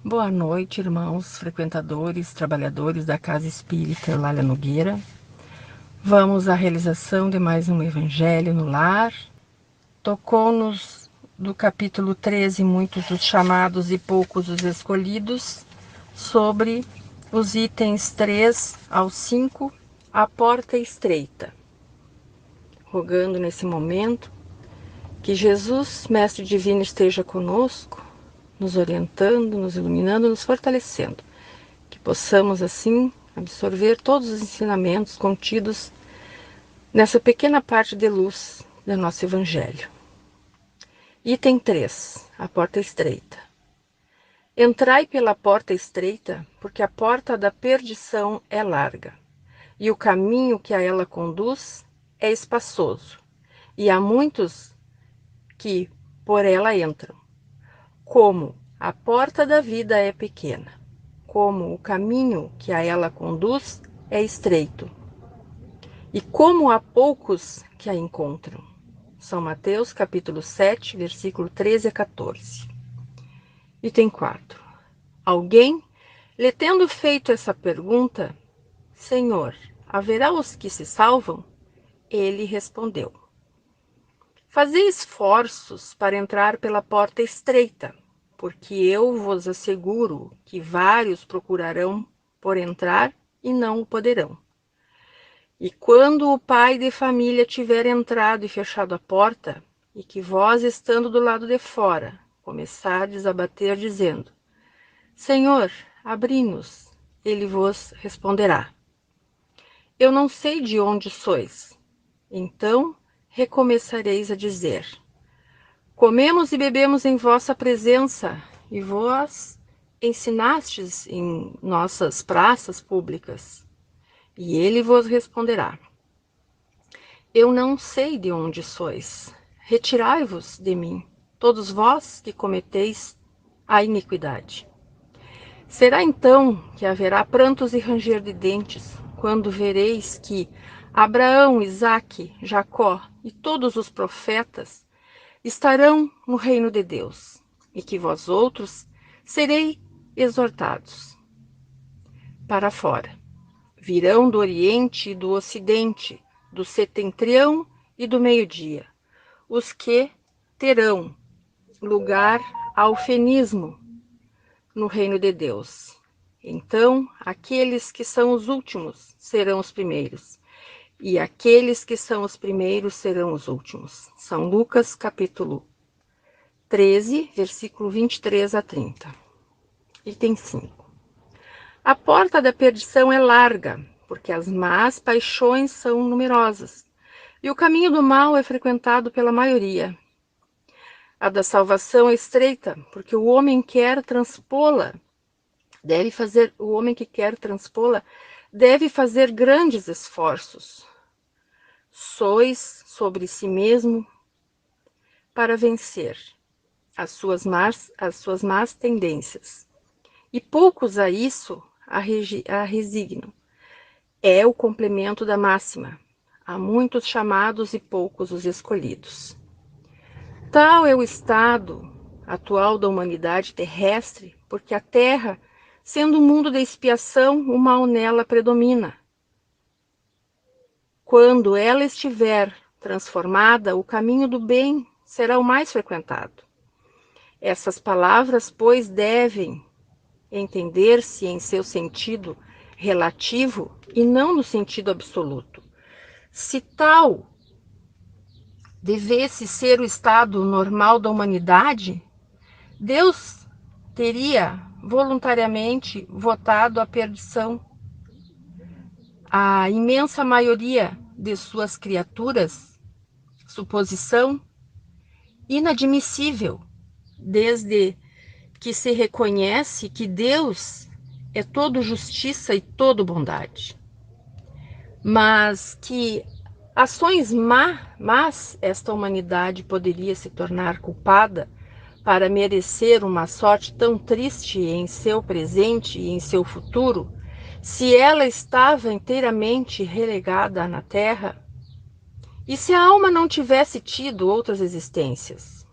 Boa noite, irmãos, frequentadores, trabalhadores da Casa Espírita Eulália Nogueira. Vamos à realização de mais um Evangelho no Lar. Tocou-nos do capítulo 13, muitos os chamados e poucos os escolhidos, sobre os itens 3 ao 5, a porta estreita. Rogando nesse momento que Jesus, Mestre Divino, esteja conosco, nos orientando, nos iluminando, nos fortalecendo. Que possamos, assim, absorver todos os ensinamentos contidos nessa pequena parte de luz do nosso Evangelho. Item 3, a porta estreita. Entrai pela porta estreita, porque a porta da perdição é larga, e o caminho que a ela conduz é espaçoso, e há muitos que por ela entram. Como a porta da vida é pequena, como o caminho que a ela conduz é estreito, e como há poucos que a encontram. São Mateus, capítulo 7, versículo 13 a 14. Item 4. Alguém, lhe tendo feito essa pergunta, Senhor, haverá os que se salvam? Ele respondeu, fazei esforços para entrar pela porta estreita, porque eu vos asseguro que vários procurarão por entrar e não o poderão. E quando o pai de família tiver entrado e fechado a porta, e que vós, estando do lado de fora, começardes a bater, dizendo, Senhor, abri-nos, ele vos responderá, eu não sei de onde sois. Então recomeçareis a dizer, comemos e bebemos em vossa presença, e vós ensinastes em nossas praças públicas. E ele vos responderá, eu não sei de onde sois. Retirai-vos de mim, todos vós que cometeis a iniquidade. Será então que haverá prantos e ranger de dentes, quando vereis que Abraão, Isaque, Jacó e todos os profetas estarão no reino de Deus, e que vós outros serei exortados para fora. Virão do Oriente e do Ocidente, do setentrião e do meio-dia, os que terão lugar ao fenismo no reino de Deus. Então, aqueles que são os últimos serão os primeiros, e aqueles que são os primeiros serão os últimos. São Lucas, capítulo 13, versículo 23 a 30. Item 5. A porta da perdição é larga, porque as más paixões são numerosas, e o caminho do mal é frequentado pela maioria. A da salvação é estreita, porque o homem que quer transpô-la deve fazer grandes esforços. Sois sobre si mesmo para vencer as suas más tendências, e poucos a isso a resignam. É o complemento da máxima, há muitos chamados e poucos os escolhidos. Tal é o estado atual da humanidade terrestre, porque a Terra, sendo um mundo de expiação, o mal nela predomina. Quando ela estiver transformada, o caminho do bem será o mais frequentado. Essas palavras, pois, devem entender-se em seu sentido relativo e não no sentido absoluto. Se tal devesse ser o estado normal da humanidade, Deus teria voluntariamente votado a perdição. A imensa maioria de suas criaturas, suposição inadmissível, desde que se reconhece que Deus é todo justiça e todo bondade, mas que ações más esta humanidade poderia se tornar culpada para merecer uma sorte tão triste em seu presente e em seu futuro, se ela estava inteiramente relegada na Terra, e se a alma não tivesse tido outras existências?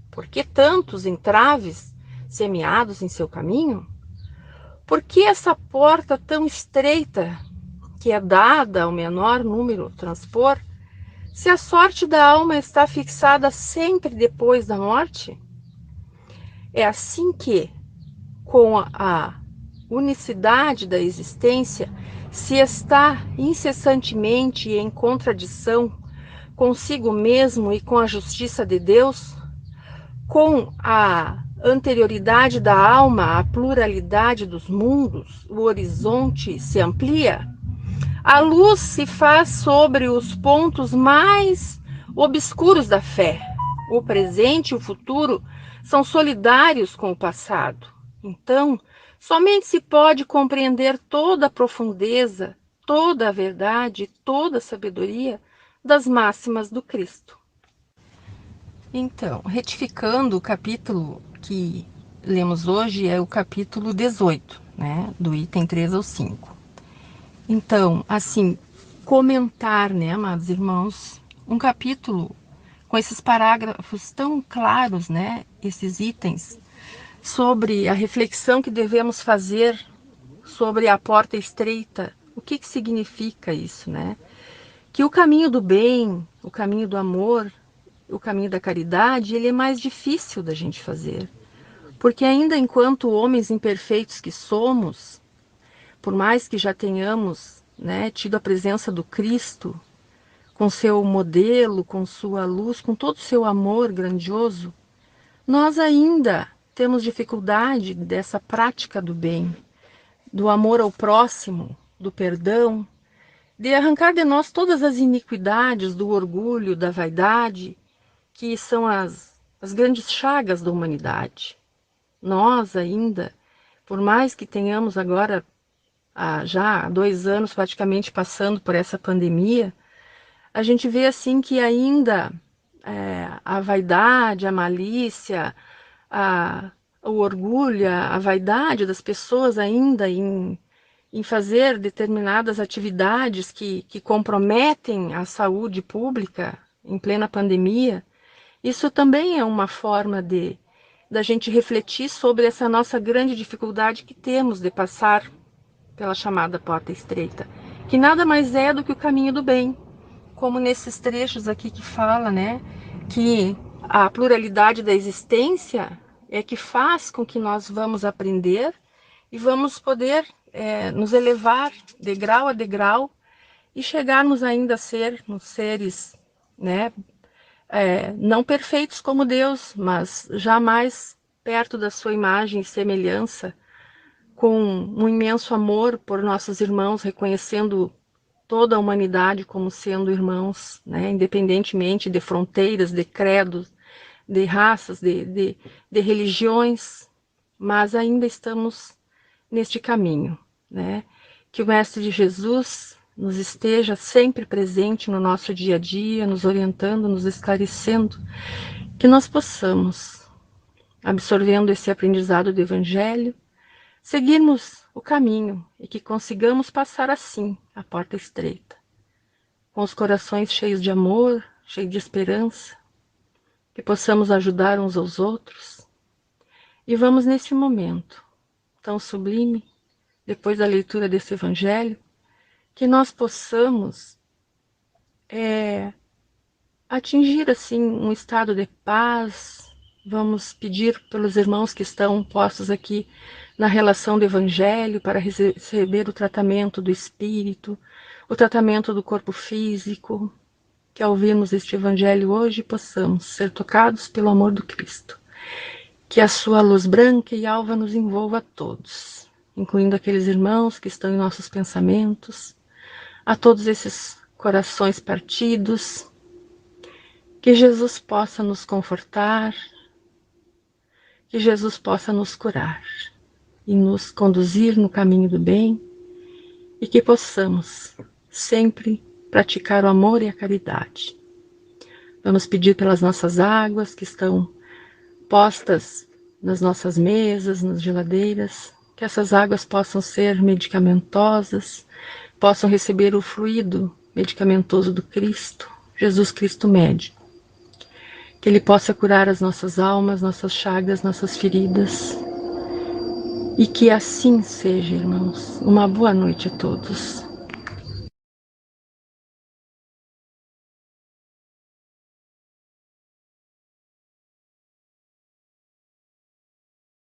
Por que tantos entraves semeados em seu caminho? Por que essa porta tão estreita, que é dada ao menor número transpor, se a sorte da alma está fixada sempre depois da morte? É assim que, com a unicidade da existência, se está incessantemente em contradição consigo mesmo e com a justiça de Deus, com a anterioridade da alma à pluralidade dos mundos, o horizonte se amplia, a luz se faz sobre os pontos mais obscuros da fé. O presente e o futuro são solidários com o passado. Então, somente se pode compreender toda a profundeza, toda a verdade, toda a sabedoria das máximas do Cristo. Então, retificando, o capítulo que lemos hoje é o capítulo 18, né, do item 3 ao 5. Então, assim, comentar, né, amados irmãos, um capítulo com esses parágrafos tão claros, né, esses itens, sobre a reflexão que devemos fazer sobre a porta estreita. O que significa isso, né? Que o caminho do bem, o caminho do amor, o caminho da caridade, ele é mais difícil da gente fazer. Porque ainda enquanto homens imperfeitos que somos, por mais que já tenhamos, né, tido a presença do Cristo, com seu modelo, com sua luz, com todo o seu amor grandioso, nós ainda temos dificuldade dessa prática do bem, do amor ao próximo, do perdão, de arrancar de nós todas as iniquidades do orgulho, da vaidade, que são as grandes chagas da humanidade. Nós ainda, por mais que tenhamos agora já há 2 anos praticamente passando por essa pandemia, a gente vê assim que ainda a vaidade, a malícia, o orgulho, a vaidade das pessoas ainda em fazer determinadas atividades que comprometem a saúde pública em plena pandemia, isso também é uma forma da gente refletir sobre essa nossa grande dificuldade que temos de passar pela chamada porta estreita, que nada mais é do que o caminho do bem, como nesses trechos aqui que fala, né, que a pluralidade da existência é que faz com que nós vamos aprender e vamos poder nos elevar degrau a degrau e chegarmos ainda a ser uns seres, né, não perfeitos como Deus, mas jamais perto da sua imagem e semelhança, com um imenso amor por nossos irmãos, reconhecendo toda a humanidade como sendo irmãos, né, independentemente de fronteiras, de credos, de raças, de religiões, mas ainda estamos neste caminho, né? Que o Mestre Jesus nos esteja sempre presente no nosso dia a dia, nos orientando, nos esclarecendo, que nós possamos, absorvendo esse aprendizado do Evangelho, seguirmos o caminho e que consigamos passar assim a porta estreita, com os corações cheios de amor, cheios de esperança, que possamos ajudar uns aos outros. E vamos neste momento tão sublime, depois da leitura desse Evangelho, que nós possamos atingir assim um estado de paz. Vamos pedir pelos irmãos que estão postos aqui na relação do Evangelho para receber o tratamento do espírito, o tratamento do corpo físico, que ao ouvirmos este Evangelho hoje possamos ser tocados pelo amor do Cristo. Que a sua luz branca e alva nos envolva a todos, incluindo aqueles irmãos que estão em nossos pensamentos, a todos esses corações partidos, que Jesus possa nos confortar, que Jesus possa nos curar e nos conduzir no caminho do bem, e que possamos sempre praticar o amor e a caridade. Vamos pedir pelas nossas águas que estão postas nas nossas mesas, nas geladeiras, que essas águas possam ser medicamentosas, possam receber o fluido medicamentoso do Cristo, Jesus Cristo médico. Ele possa curar as nossas almas, nossas chagas, nossas feridas. E que assim seja, irmãos. Uma boa noite a todos.